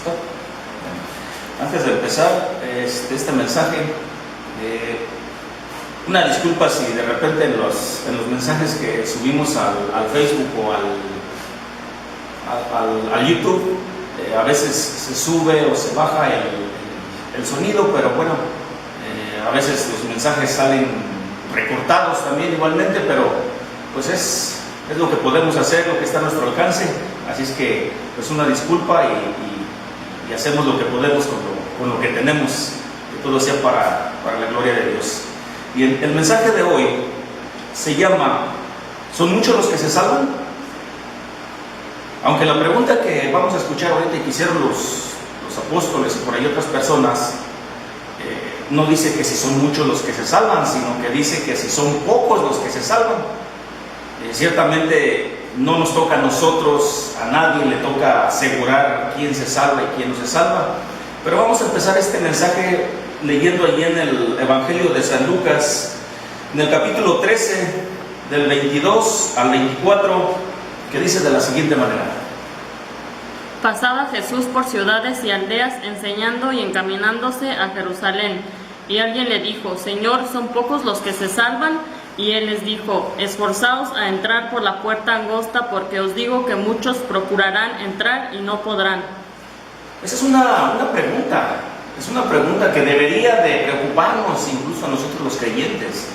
¿Listo? Antes de empezar este mensaje, una disculpa si de repente en los mensajes que subimos al Facebook o al YouTube, a veces se sube o se baja el sonido, pero bueno, a veces los mensajes salen recortados también igualmente, pero pues es lo que podemos hacer, lo que está a nuestro alcance, así es que pues una disculpa y hacemos lo que podemos con lo que tenemos, que todo sea para la gloria de Dios. Y el mensaje de hoy se llama ¿son muchos los que se salvan? Aunque la pregunta que vamos a escuchar ahorita y que hicieron los apóstoles y por ahí otras personas, no dice que si son muchos los que se salvan, sino que dice que si son pocos los que se salvan. Ciertamente no nos toca a nosotros, a nadie le toca asegurar quién se salva y quién no se salva, pero vamos a empezar este mensaje leyendo allí en el Evangelio de San Lucas, en el capítulo 13, del 22 al 24, que dice de la siguiente manera: Pasaba Jesús por ciudades y aldeas enseñando y encaminándose a Jerusalén. Y alguien le dijo: Señor, ¿son pocos los que se salvan? Y él les dijo: Esforzaos a entrar por la puerta angosta, porque os digo que muchos procurarán entrar y no podrán. Esa es una pregunta que debería de preocuparnos incluso a nosotros los creyentes,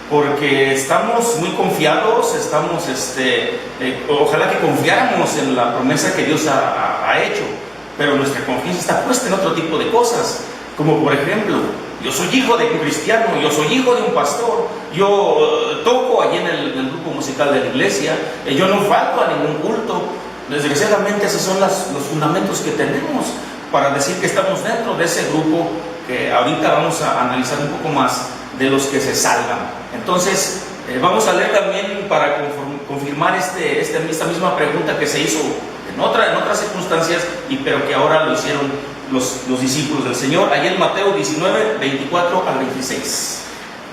porque estamos muy confiados, ojalá que confiáramos en la promesa que Dios ha hecho, pero nuestra confianza está puesta en otro tipo de cosas, como por ejemplo, yo soy hijo de un cristiano, yo soy hijo de un pastor, yo toco allí en el grupo musical de la iglesia, yo no falto a ningún culto. Desgraciadamente esos son los fundamentos que tenemos para decir que estamos dentro de ese grupo que ahorita vamos a analizar un poco más, de los que se salvan. Entonces vamos a leer también para confirmar esta misma pregunta que se hizo en otras circunstancias, pero que ahora lo hicieron los discípulos del Señor, allí en Mateo 19, 24 al 26.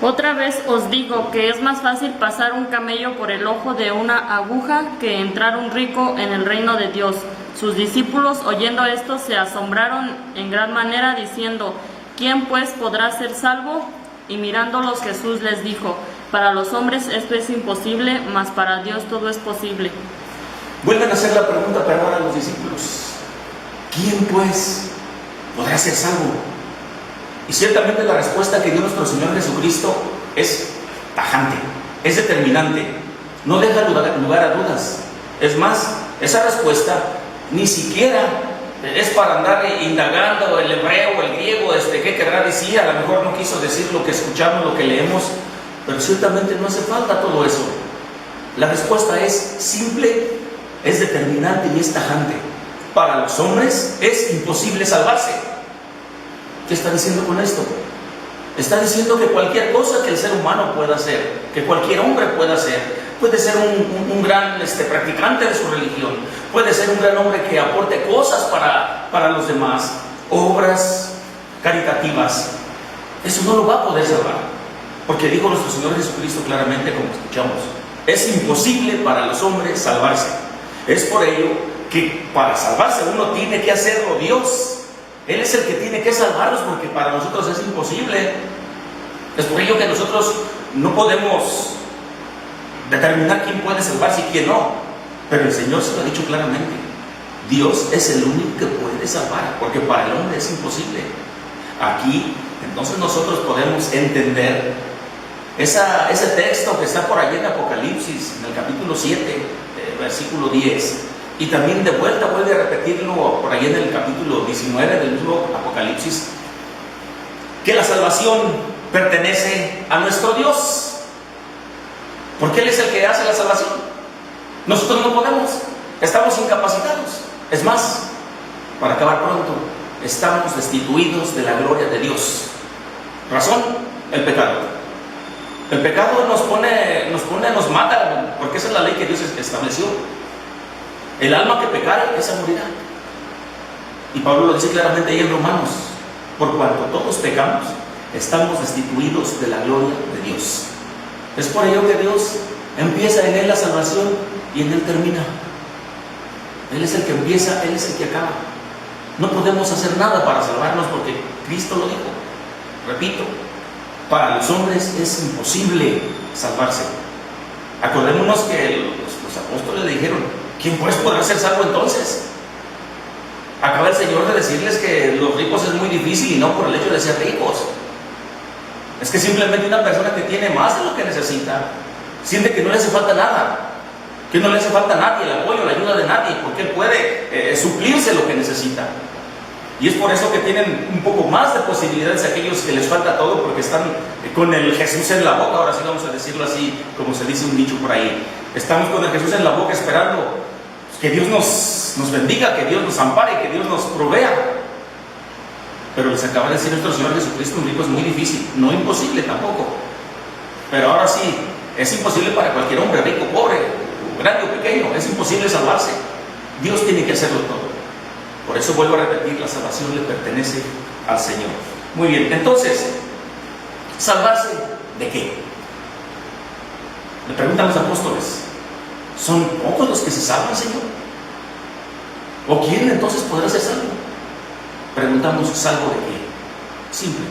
Otra vez os digo que es más fácil pasar un camello por el ojo de una aguja que entrar un rico en el reino de Dios. Sus discípulos, oyendo esto, se asombraron en gran manera, diciendo: ¿Quién pues podrá ser salvo? Y mirándolos Jesús les dijo: Para los hombres esto es imposible, mas para Dios todo es posible. Vuelven a hacer la pregunta para ahora a los discípulos: ¿quién pues podrá ser salvo? Y ciertamente la respuesta que dio nuestro Señor Jesucristo es tajante, es determinante, no deja lugar a dudas. Es más, esa respuesta ni siquiera es para andar indagando el hebreo, el griego, qué querrá decir. A lo mejor no quiso decir lo que escuchamos, lo que leemos, pero ciertamente no hace falta todo eso. La respuesta es simple, es determinante y es tajante. Para los hombres es imposible salvarse. ¿Qué está diciendo con esto? Está diciendo que cualquier cosa que el ser humano pueda hacer, que cualquier hombre pueda hacer, puede ser un gran practicante de su religión, puede ser un gran hombre que aporte cosas para los demás, obras caritativas. Eso no lo va a poder salvar, porque dijo nuestro Señor Jesucristo claramente, como escuchamos: es imposible para los hombres salvarse. Es por ello que para salvarse uno tiene que hacerlo Dios. Él es el que tiene que salvarnos, porque para nosotros es imposible. Es por ello que nosotros no podemos determinar quién puede salvarse y quién no, pero el Señor se lo ha dicho claramente: Dios es el único que puede salvar, porque para el hombre es imposible. Aquí entonces nosotros podemos entender ese texto que está por allí en Apocalipsis, en el capítulo 7, versículo 10, y también de vuelta vuelve a repetirlo por allí en el capítulo 19 del mismo Apocalipsis, que la salvación pertenece a nuestro Dios, porque Él es el que hace la salvación. Nosotros no podemos, estamos incapacitados. Es más, para acabar pronto, estamos destituidos de la gloria de Dios. ¿Razón? El pecado. El pecado nos mata, porque esa es la ley que Dios estableció. El alma que pecare, esa morirá. Y Pablo lo dice claramente ahí en Romanos: por cuanto todos pecamos, estamos destituidos de la gloria de Dios. Es por ello que Dios empieza en Él la salvación y en Él termina. Él es el que empieza, Él es el que acaba. No podemos hacer nada para salvarnos porque Cristo lo dijo. Repito, para los hombres es imposible salvarse. Acordémonos que los apóstoles le dijeron: ¿quién pues podrá ser salvo entonces? Acaba el Señor de decirles que los ricos es muy difícil, y no por el hecho de ser ricos. Es que simplemente una persona que tiene más de lo que necesita siente que no le hace falta nada, que no le hace falta a nadie, el apoyo, la ayuda de nadie, porque él puede suplirse lo que necesita. Y es por eso que tienen un poco más de posibilidades aquellos que les falta todo, porque están con el Jesús en la boca. Ahora sí vamos a decirlo así, como se dice un dicho por ahí. Estamos con el Jesús en la boca esperando que Dios nos bendiga, que Dios nos ampare, que Dios nos provea. Pero les acaba de decir nuestro Señor Jesucristo: un rico es muy difícil, no imposible tampoco. Pero ahora sí, es imposible para cualquier hombre, rico, pobre, grande o pequeño, es imposible salvarse. Dios tiene que hacerlo todo. Por eso vuelvo a repetir, la salvación le pertenece al Señor. Muy bien, entonces, ¿salvarse de qué? Le preguntan los apóstoles: ¿son pocos los que se salvan, Señor? ¿O quién entonces podrá ser salvo? Preguntamos: ¿salvo de qué? Simple: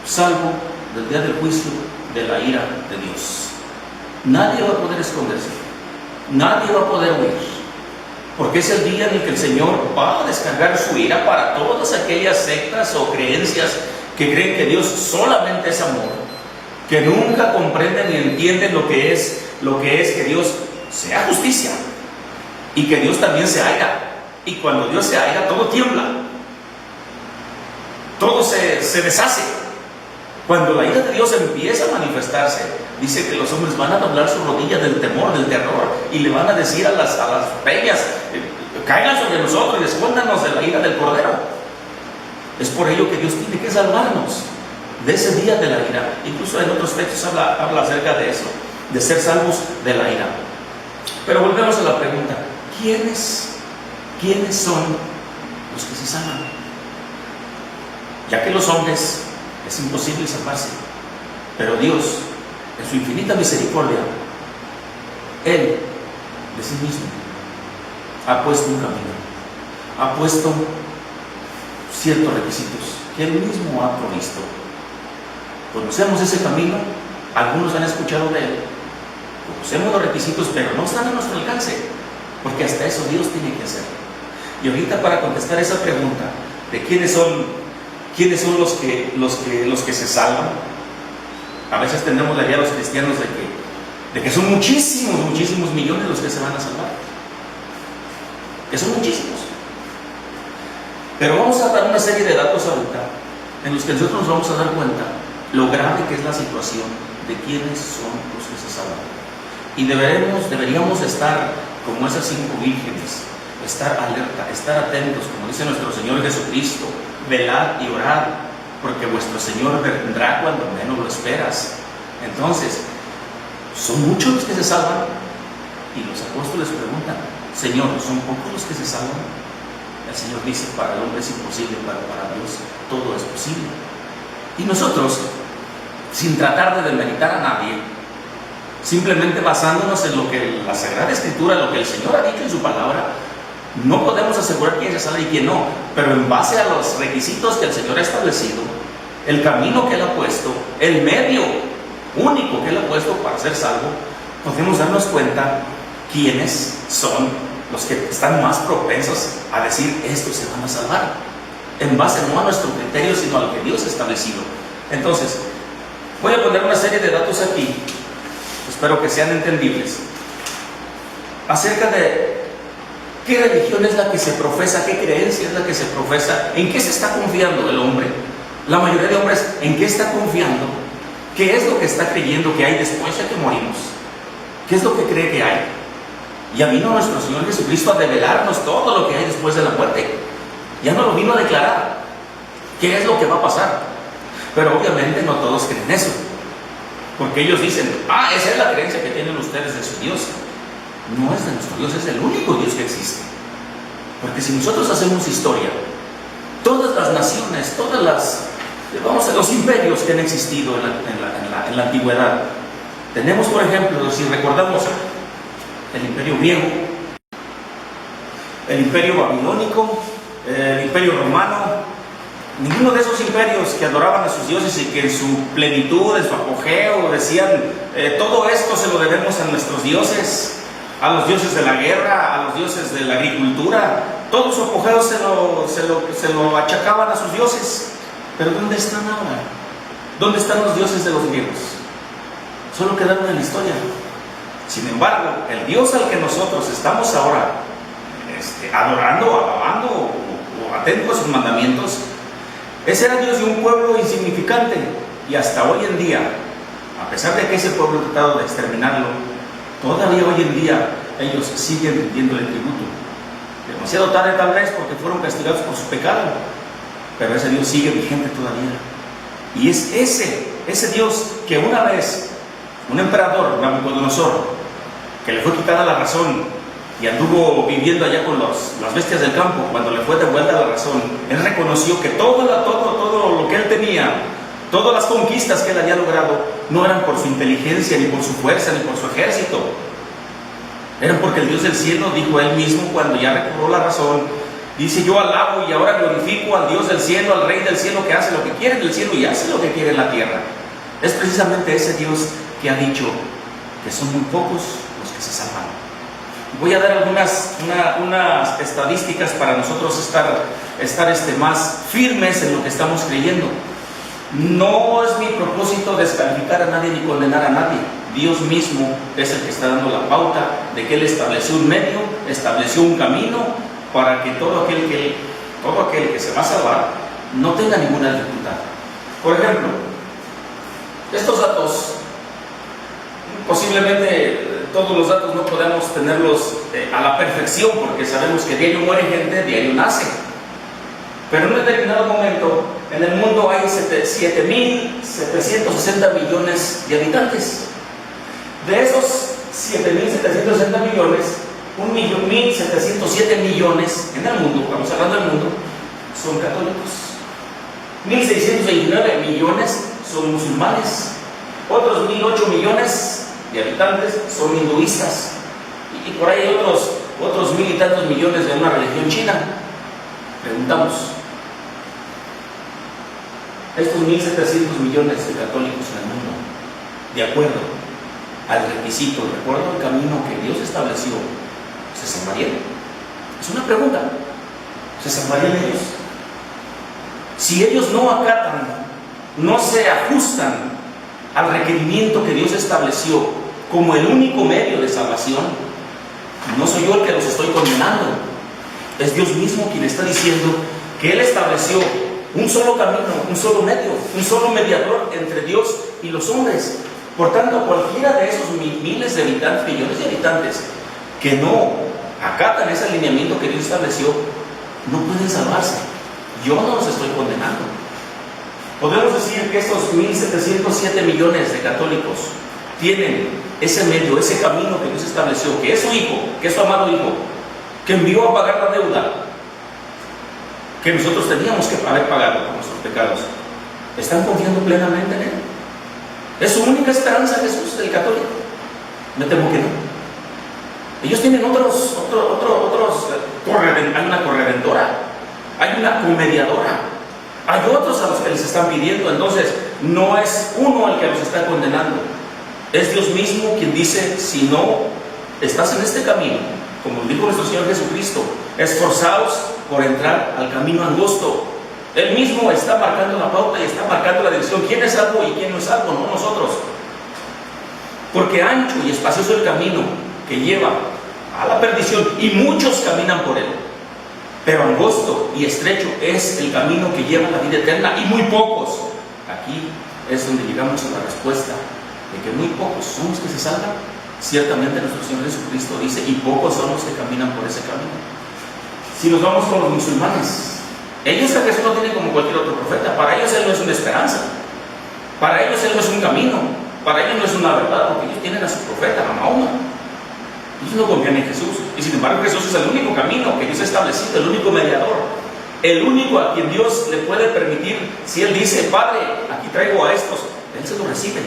salvo del día del juicio, de la ira de Dios. Nadie va a poder esconderse, nadie va a poder huir, porque es el día en el que el Señor va a descargar su ira para todas aquellas sectas o creencias que creen que Dios solamente es amor, que nunca comprenden ni entienden lo que es que Dios sea justicia y que Dios también se aira. Y cuando Dios se aira, todo tiembla, todo se deshace. Cuando la ira de Dios empieza a manifestarse, dice que los hombres van a doblar su rodilla del temor, del terror, y le van a decir a las peñas: caigan sobre nosotros y escóndanos de la ira del Cordero. Es por ello que Dios tiene que salvarnos de ese día de la ira. Incluso en otros textos habla acerca de eso, de ser salvos de la ira. Pero volvemos a la pregunta: ¿quiénes son los que se salvan? Ya que los hombres es imposible salvarse, pero Dios, en su infinita misericordia, Él de sí mismo ha puesto un camino, ha puesto ciertos requisitos que Él mismo ha provisto. Conocemos ese camino, algunos han escuchado de Él, conocemos los requisitos, pero no están a nuestro alcance, porque hasta eso Dios tiene que hacer. Y ahorita, para contestar esa pregunta de quiénes son los que se salvan, a veces tendremos la idea los cristianos de que son muchísimos millones los que se van a salvar, que son muchísimos. Pero vamos a dar una serie de datos ahorita en los que nosotros nos vamos a dar cuenta lo grave que es la situación de quiénes son los que se salvan. Y deberíamos estar como esas 5 vírgenes, estar alerta, estar atentos, como dice nuestro Señor Jesucristo: velad y orad, porque vuestro Señor vendrá cuando menos lo esperas. Entonces, ¿son muchos los que se salvan? Y los apóstoles preguntan: Señor, ¿son pocos los que se salvan? El Señor dice: para el hombre es imposible, pero para Dios todo es posible. Y nosotros, sin tratar de demeritar a nadie, simplemente basándonos en lo que la Sagrada Escritura, lo que el Señor ha dicho en su palabra, no podemos asegurar quién se salva y quién no, pero en base a los requisitos que el Señor ha establecido, el camino que Él ha puesto, el medio único que Él ha puesto para ser salvo, podemos darnos cuenta quiénes son los que están más propensos a decir: estos se van a salvar, en base no a nuestro criterio, sino a lo que Dios ha establecido. Entonces, voy a poner una serie de datos aquí, espero que sean entendibles, acerca de qué religión es la que se profesa, qué creencia es la que se profesa, en qué se está confiando el hombre. La mayoría de hombres, ¿en qué está confiando? ¿Qué es lo que está creyendo que hay después de que morimos? ¿Qué es lo que cree que hay? Ya vino nuestro Señor Jesucristo a revelarnos todo lo que hay después de la muerte. Ya no lo vino a declarar. ¿Qué es lo que va a pasar? Pero obviamente no todos creen eso, porque ellos dicen: esa es la creencia que tienen ustedes de su Dios. No es de nuestro Dios, es el único Dios que existe. Porque si nosotros hacemos historia, todas las naciones, los imperios que han existido en la antigüedad, tenemos, por ejemplo, si recordamos, el imperio griego, el imperio babilónico, el imperio Ninguno de esos imperios que adoraban a sus dioses y que en su plenitud, en su apogeo, decían, todo esto se lo debemos a nuestros dioses, a los dioses de la guerra, a los dioses de la agricultura, todo su apogeo se lo achacaban a sus dioses. Pero ¿dónde están ahora? ¿Dónde están los dioses de los griegos? Solo quedaron en la historia. Sin embargo, el Dios al que nosotros estamos ahora adorando, alabando o atentos a sus mandamientos, ese era Dios de un pueblo insignificante. Y hasta hoy en día, a pesar de que ese pueblo ha tratado de exterminarlo, todavía hoy en día ellos siguen rindiéndole tributo. Demasiado tarde tal vez, porque fueron castigados por su pecado, pero ese Dios sigue vigente todavía. Y es ese Dios que una vez un emperador, Nabucodonosor, que le fue quitada la razón y anduvo viviendo allá con las bestias del campo, cuando le fue devuelta la razón, él reconoció que todo lo que él tenía, todas las conquistas que él había logrado, no eran por su inteligencia, ni por su fuerza, ni por su ejército. Eran porque el Dios del cielo, dijo él mismo cuando ya recobró la razón, dice: yo alabo y ahora glorifico al Dios del cielo, al Rey del cielo, que hace lo que quiere en el cielo y hace lo que quiere en la tierra. Es precisamente ese Dios que ha dicho que son muy pocos los que se salvan. Voy a dar unas estadísticas para nosotros estar más firmes en lo que estamos creyendo. No es mi propósito descalificar a nadie ni condenar a nadie. Dios mismo es el que está dando la pauta de que Él estableció un medio, estableció un camino para que todo aquel que se va a salvar no tenga ninguna dificultad. Por ejemplo, estos datos, posiblemente todos los datos no podemos tenerlos a la perfección, porque sabemos que diario muere gente, diario nace. Pero en un determinado momento, en el mundo hay 7.760 millones de habitantes. De esos 7.760 millones, 1.707 millones en el mundo, estamos hablando del mundo, son católicos. 1.629 millones son musulmanes. Otros 1.008 millones de habitantes son hinduistas. Y por ahí hay otros 1.000 y tantos millones de una religión china. Preguntamos, estos 1.700 millones de católicos en el mundo, de acuerdo al requisito, de acuerdo al camino que Dios estableció, ¿se salvarían? Es una pregunta. ¿Se salvarían ellos? Si ellos no acatan, no se ajustan al requerimiento que Dios estableció como el único medio de salvación, no soy yo el que los estoy condenando. Es Dios mismo quien está diciendo que Él estableció un solo camino, un solo medio, un solo mediador entre Dios y los hombres. Por tanto, cualquiera de esos miles de habitantes, millones de habitantes, que no acatan ese alineamiento que Dios estableció, no pueden salvarse. Yo no los estoy condenando. Podemos decir que estos 1.707 millones de católicos tienen ese medio, ese camino que Dios estableció, que es su Hijo, que es su amado Hijo, que envió a pagar la deuda que nosotros teníamos que haber pagado por nuestros pecados. ¿Están confiando plenamente en Él? ¿Es su única esperanza Jesús, el católico? Me temo que no. Ellos tienen hay una corredentora, hay una comediadora, hay otros a los que les están pidiendo. Entonces, no es uno el que los está condenando, es Dios mismo quien dice: si no estás en este camino, como dijo nuestro Señor Jesucristo, esforzaos por entrar al camino angosto. Él mismo está marcando la pauta y está marcando la dirección. ¿Quién es salvo y quién no es salvo? No nosotros. Porque ancho y espacioso el camino que lleva a la perdición, y muchos caminan por él. Pero angosto y estrecho es el camino que lleva a la vida eterna, y muy pocos. Aquí es donde llegamos a la respuesta de que muy pocos son los que se salvan. Ciertamente nuestro Señor Jesucristo dice: y pocos son los que caminan por ese camino. Si nos vamos con los musulmanes, ellos a Jesús no tienen como cualquier otro profeta. Para ellos Él no es una esperanza, para ellos Él no es un camino, para ellos no es una verdad, porque ellos tienen a su profeta, a Mahoma. Ellos no confían en Jesús, y sin embargo Jesús es el único camino que Dios ha establecido, el único mediador, el único a quien Dios le puede permitir. Si Él dice: Padre, aquí traigo a estos, Él se lo recibe,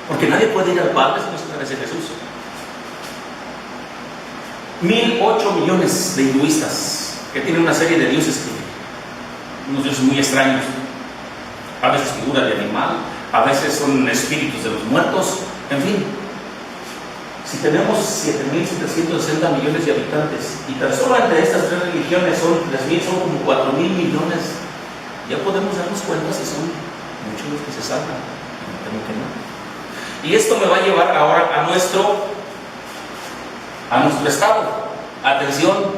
porque nadie puede ir al Padre si no es a través de Jesús. 1.008 millones de hinduistas que tienen una serie de dioses unos dioses muy extraños. A veces figuras de animal, a veces son espíritus de los muertos, en fin. Si tenemos 7.760 millones de habitantes y tan solo entre estas tres religiones son 3.000, son como 4.000 millones, ya podemos darnos cuenta si son muchos los que se salvan. Me temo que no. Y esto me va a llevar ahora a nuestro estado. Atención,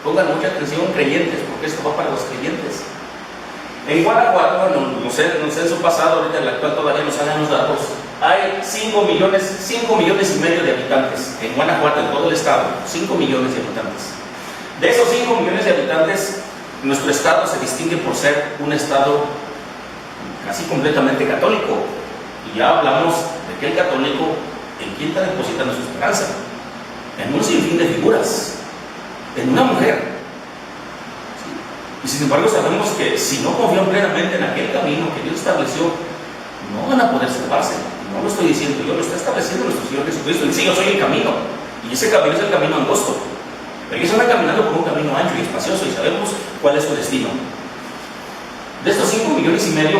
pongan mucha atención, creyentes, porque esto va para los creyentes. En Guanajuato, bueno, no sé, en su pasado, ahorita en el actual todavía no salen los datos, hay 5 millones y medio de habitantes en Guanajuato, en todo el estado, 5 millones de habitantes. De esos 5 millones de habitantes, nuestro estado se distingue por ser un estado casi completamente católico. Y ya hablamos de que el católico, ¿en quién está depositando su esperanza? En un sinfín de figuras, en una mujer. Y sin embargo sabemos que si no confían plenamente en aquel camino que Dios estableció, no van a poder salvarse. No lo estoy diciendo yo, lo está estableciendo nuestro Señor Jesucristo. Dice: yo soy el camino, y ese camino es el camino angosto. Pero ellos van caminando por un camino ancho y espacioso, y sabemos cuál es su destino. De estos 5 millones y medio,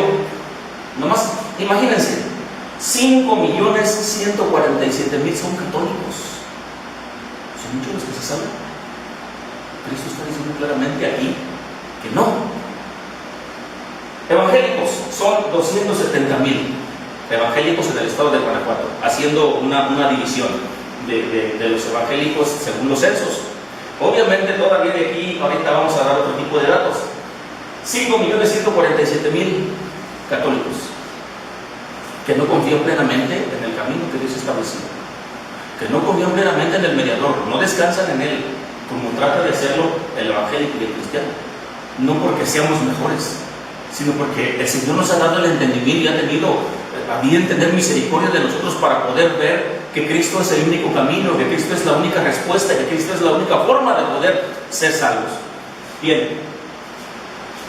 nomás imagínense, 5.147.000 son católicos. Son muchos los que se salvan. Cristo está diciendo claramente aquí que no. Evangélicos son 270.000 evangélicos en el estado de Guanajuato, haciendo una división de los evangélicos según los censos. Obviamente todavía de aquí, ahorita vamos a dar otro tipo de datos. 5.147.000 católicos que no confían plenamente en el camino que Dios estableció, que no confían plenamente en el mediador, no descansan en él, como trata de hacerlo el evangélico y el cristiano. No porque seamos mejores, sino porque el Señor nos ha dado el entendimiento y ha tenido a bien tener misericordia de nosotros para poder ver que Cristo es el único camino, que Cristo es la única respuesta, que Cristo es la única forma de poder ser salvos. Bien,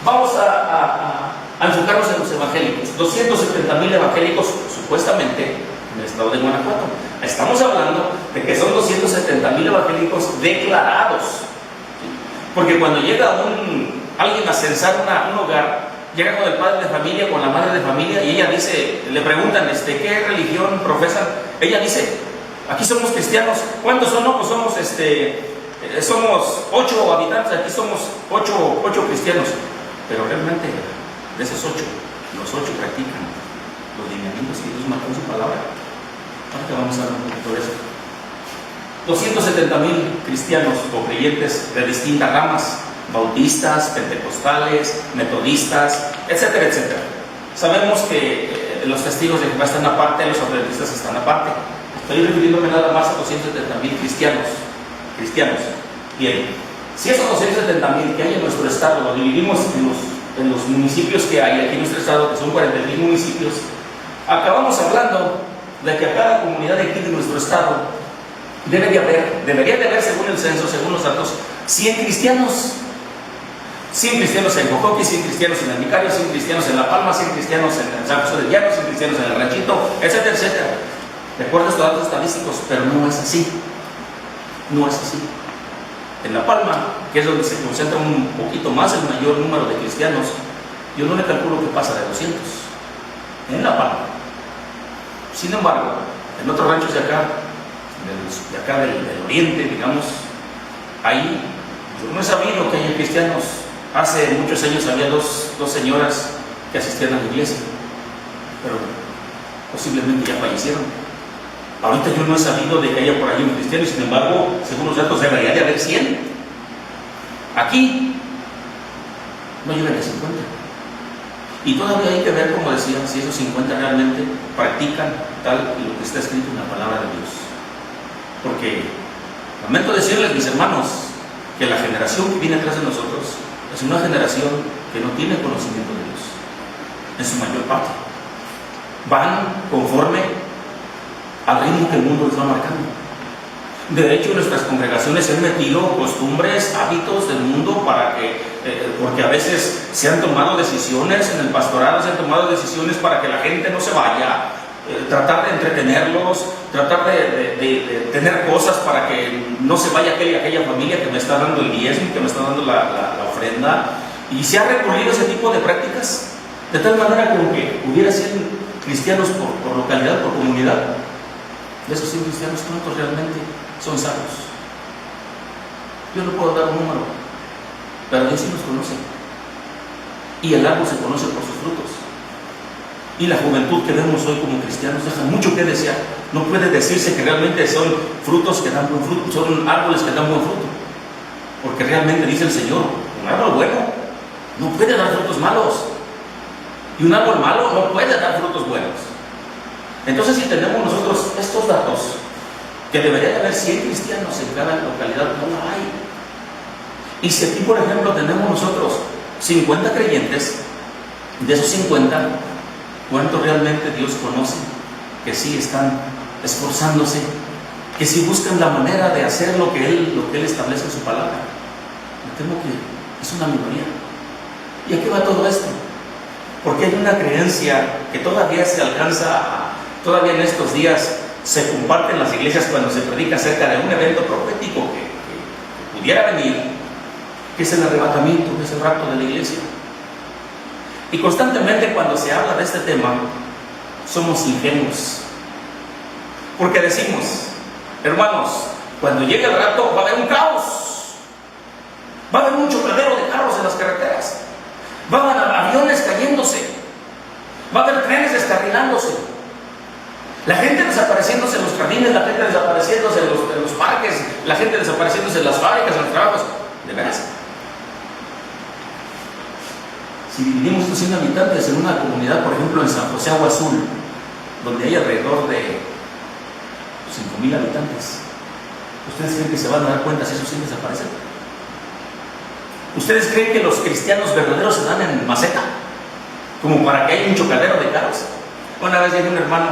vamos a enfocarnos en los evangélicos. 270.000 evangélicos supuestamente en el estado de Guanajuato. Estamos hablando de que son 270.000 evangélicos declarados. Porque cuando llega alguien a censar un hogar, llega con el padre de familia, con la madre de familia, y ella dice, le preguntan, ¿qué religión profesan? Ella dice: aquí somos cristianos. ¿Cuántos son? No, pues somos 8 habitantes, aquí somos 8 cristianos. Pero realmente, de esos 8, los 8 practican los lineamientos que Dios marcó en su palabra. Ahora vamos a hablar un poquito de eso. 270.000 cristianos o creyentes de distintas ramas: bautistas, pentecostales, metodistas, etcétera, etcétera. Sabemos que los testigos de Jehová están aparte, los adventistas están aparte. Estoy refiriéndome nada más a 270.000 cristianos. Bien, si esos 270.000 que hay en nuestro estado lo dividimos en los municipios que hay aquí en nuestro estado, que son 40.000 municipios, acabamos hablando de que a cada comunidad de aquí de nuestro estado debería de haber, según el censo, según los datos, 100 cristianos. 100 cristianos en Cojoqui, 100 cristianos en el Vicario, 100 cristianos en La Palma, 100 cristianos en San José del Llano, 100 cristianos en el Ranchito, etcétera, etcétera. De acuerdo a estos datos estadísticos, pero no es así. No es así. En La Palma, que es donde se concentra un poquito más el mayor número de cristianos, yo no le calculo que pasa de 200. En La Palma. Sin embargo, en otros ranchos de acá del oriente, digamos, ahí yo no he sabido que haya cristianos. Hace muchos años había dos señoras que asistían a la iglesia, pero posiblemente ya fallecieron. Ahorita yo no he sabido de que haya por ahí un cristiano, y sin embargo, según los datos, debería de haber 100. Aquí no llegan a 50. Y todavía hay que ver, como decía, si esos 50 realmente practican tal y lo que está escrito en la palabra de Dios. Porque lamento decirles, mis hermanos, que la generación que viene atrás de nosotros es una generación que no tiene conocimiento de Dios, en su mayor parte. Van conforme al ritmo que el mundo les va marcando. De hecho, nuestras congregaciones se han metido costumbres, hábitos del mundo porque a veces se han tomado decisiones en el pastorado, se han tomado decisiones para que la gente no se vaya, tratar de entretenerlos, tratar de tener cosas para que no se vaya aquella familia que me está dando el diezmo, que me está dando la ofrenda. Y se ha recurrido a ese tipo de prácticas, de tal manera que aunque hubiera 100 cristianos por localidad, por comunidad, de esos 100 cristianos, ¿cuántos realmente son salvos? Yo no puedo dar un número, pero Dios sí los conoce. Y el árbol se conoce por sus frutos. Y la juventud que vemos hoy como cristianos deja mucho que desear. No puede decirse que realmente son frutos que dan buen fruto, son árboles que dan buen fruto. Porque realmente dice el Señor, un árbol bueno no puede dar frutos malos. Y un árbol malo no puede dar frutos buenos. Entonces, si tenemos nosotros estos datos, que debería de haber 100 cristianos en cada localidad, no la hay. Y si aquí, por ejemplo, tenemos nosotros 50 creyentes, de esos 50, ¿cuántos realmente Dios conoce? Que sí están esforzándose, que sí buscan la manera de hacer lo que Él establece en su palabra. Me temo que es una minoría. ¿Y a qué va todo esto? Porque hay una creencia que todavía se alcanza, todavía en estos días se comparte en las iglesias cuando se predica acerca de un evento profético que pudiera venir, que es el arrebatamiento, que es el rapto de la iglesia. Y constantemente cuando se habla de este tema, somos ingenuos. Porque decimos, hermanos, cuando llegue el rapto va a haber un caos. Va a haber un chocadero de carros en las carreteras. Va a haber aviones cayéndose. Va a haber trenes descarrilándose. La gente desapareciéndose en los jardines, la gente desapareciéndose en los parques, la gente desapareciéndose en las fábricas, en los trabajos. De veras. Si dividimos estos 100 habitantes en una comunidad, por ejemplo en San José Agua Azul, donde hay alrededor de 5,000 habitantes, ¿ustedes creen que se van a dar cuenta si esos 100 desaparecen? ¿Ustedes creen que los cristianos verdaderos se dan en maceta? Como para que haya un chocadero de carros. Una vez llegó un hermano,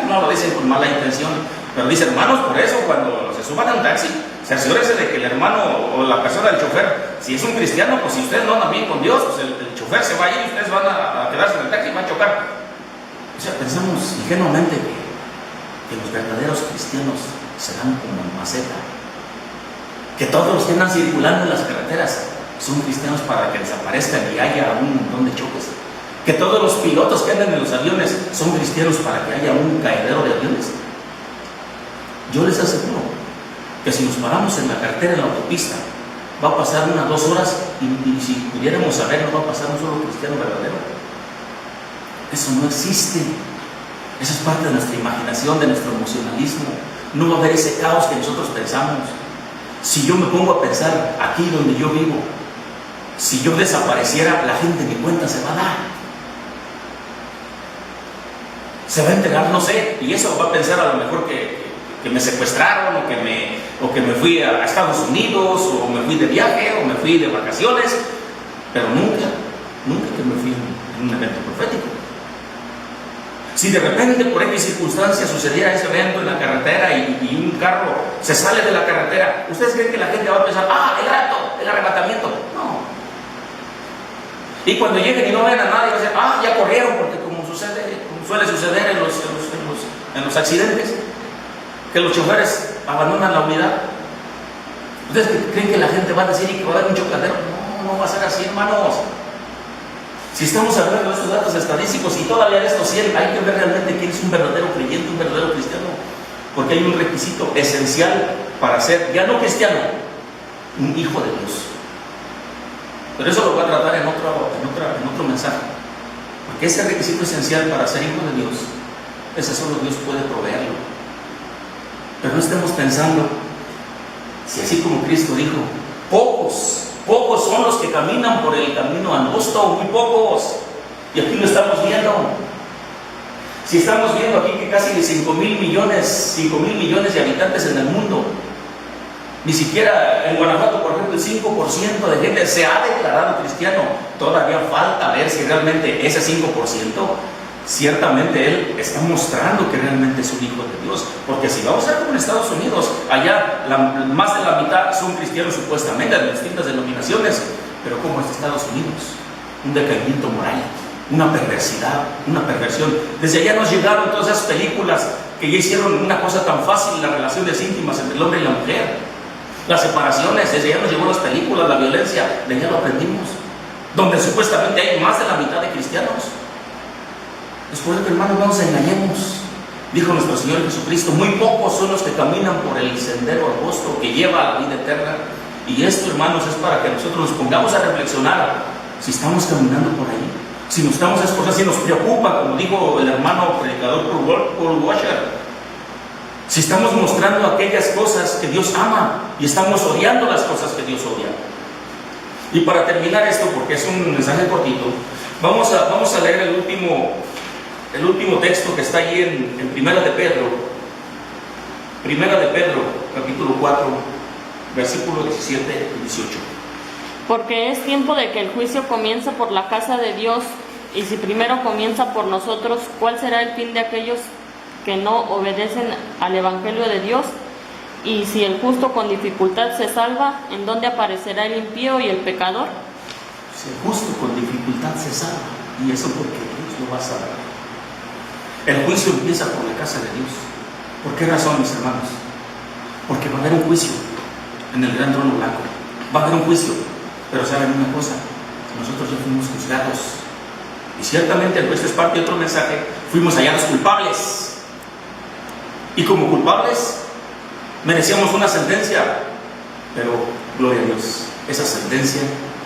no lo dicen con mala intención, pero dice, hermanos, por eso cuando se suban a un taxi, cerciórese de que el hermano o la persona del chofer, si es un cristiano, pues si ustedes no andan bien con Dios, pues el chofer se va a ir y ustedes van a quedarse en el taxi y van a chocar. O sea, pensamos ingenuamente que los verdaderos cristianos se dan como en maceta. Que todos los que andan circulando en las carreteras son cristianos para que desaparezcan y haya un montón de choques. Que todos los pilotos que andan en los aviones son cristianos para que haya un caedero de aviones. Yo les aseguro que si nos paramos en la carretera, en la autopista, va a pasar unas 2 horas y si pudiéramos saber, no va a pasar un solo cristiano verdadero. Eso no existe. Eso es parte de nuestra imaginación, de nuestro emocionalismo. No va a haber ese caos que nosotros pensamos. Si yo me pongo a pensar aquí donde yo vivo, si yo desapareciera, la gente ni cuenta se va a dar. Se va a enterar, no sé, y eso va a pensar a lo mejor que me secuestraron o que me fui a Estados Unidos o me fui de viaje o me fui de vacaciones, pero nunca que me fui en un evento profético. Si de repente por X circunstancia sucediera ese evento en la carretera y un carro se sale de la carretera, ¿ustedes creen que la gente va a pensar, el rapto, el arrebatamiento? No. Y cuando lleguen y no ven a nadie, va a decir, ya corrieron, porque como suele suceder en los accidentes, que los choferes abandonan la unidad. ¿Ustedes creen que la gente va a decir y que va a haber un chocadero? No va a ser así, hermanos. Si estamos hablando de estos datos estadísticos y todavía de estos 100, hay que ver realmente quién es un verdadero creyente, un verdadero cristiano. Porque hay un requisito esencial para ser, ya no cristiano, un hijo de Dios. Pero eso lo voy a tratar en otro mensaje. Porque ese requisito esencial para ser hijo de Dios, ese solo Dios puede proveerlo. Pero no estemos pensando, si así como Cristo dijo, pocos son los que caminan por el camino angosto, muy pocos. Y aquí lo estamos viendo. Si estamos viendo aquí que casi de 5,000 millones de habitantes en el mundo, ni siquiera en Guanajuato, por ejemplo, el 5% de gente se ha declarado cristiano. Todavía falta ver si realmente ese 5%, ciertamente él está mostrando que realmente es un hijo de Dios. Porque si vamos a ver como en Estados Unidos, allá más de la mitad son cristianos supuestamente de distintas denominaciones, pero como es Estados Unidos, un decaimiento moral, una perversidad, una perversión. Desde allá nos llegaron todas esas películas que ya hicieron una cosa tan fácil, las relaciones íntimas entre el hombre y la mujer, las separaciones. Desde allá nos llegó las películas, la violencia, de allá lo aprendimos. donde supuestamente hay más de la mitad de cristianos. Es por eso que, hermanos, no nos engañemos. Dijo nuestro Señor Jesucristo: muy pocos son los que caminan por el sendero angosto que lleva a la vida eterna. Y esto, hermanos, es para que nosotros nos pongamos a reflexionar si estamos caminando por ahí, si nos estamos esforzando, si nos preocupa, como dijo el hermano predicador Paul Washer, si estamos mostrando aquellas cosas que Dios ama y estamos odiando las cosas que Dios odia. Y para terminar esto, porque es un mensaje cortito, vamos a leer el último texto que está ahí en Primera de Pedro, capítulo 4, versículos 17 y 18. Porque es tiempo de que el juicio comience por la casa de Dios, y si primero comienza por nosotros, ¿cuál será el fin de aquellos que no obedecen al Evangelio de Dios? Y si el justo con dificultad se salva, ¿en dónde aparecerá el impío y el pecador? Si el justo con dificultad se salva, y eso porque Dios lo va a salvar. El juicio empieza por la casa de Dios. ¿Por qué razón, mis hermanos? Porque va a haber un juicio en el gran trono blanco. Va a haber un juicio. Pero saben una cosa, nosotros ya fuimos juzgados. Y ciertamente el juicio es parte de otro mensaje. Fuimos hallados culpables. Y como culpables merecíamos una sentencia. Pero, gloria a Dios, esa sentencia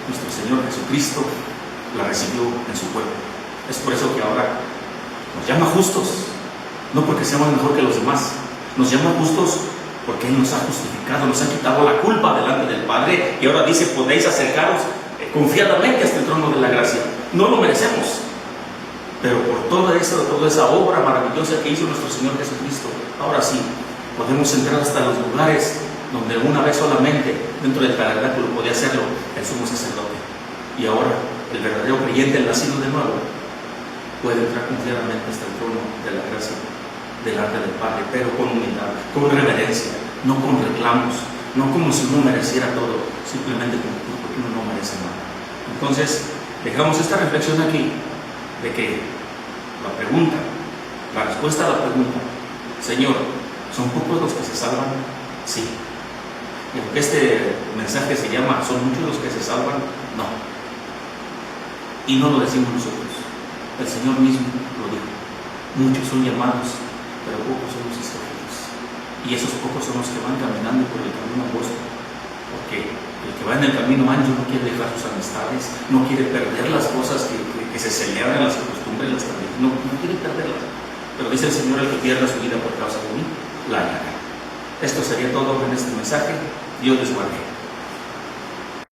nuestro Señor Jesucristo la recibió en su pueblo. Es por eso que ahora nos llama justos, no porque seamos mejor que los demás. Nos llama justos porque Él nos ha justificado, nos ha quitado la culpa delante del Padre, y ahora dice: podéis acercaros confiadamente hasta el trono de la gracia. No lo merecemos, pero por toda esa obra maravillosa que hizo nuestro Señor Jesucristo, ahora sí podemos entrar hasta los lugares donde una vez solamente dentro del tabernáculo podía hacerlo el sumo sacerdote. Y ahora el verdadero creyente, el nacido de nuevo, puede entrar confiadamente hasta el trono de la gracia delante del Padre, pero con humildad, con reverencia, no con reclamos, no como si uno mereciera todo, simplemente porque uno no merece nada. Entonces, dejamos esta reflexión aquí de que la respuesta a la pregunta: Señor, ¿son pocos los que se salvan? Sí. Y aunque este mensaje se llama ¿son muchos los que se salvan? No. Y no lo decimos nosotros, el Señor mismo lo dijo: muchos son llamados, pero pocos son los escogidos. Y esos pocos son los que van caminando por el camino angosto, porque el que va en el camino ancho no quiere dejar sus amistades, no quiere perder las cosas que se celebran, las costumbres, las tradiciones, no quiere perderlas. Pero dice el Señor: el que pierda su vida por causa de mí, la hallará. Esto sería todo en este mensaje. Dios les guarde.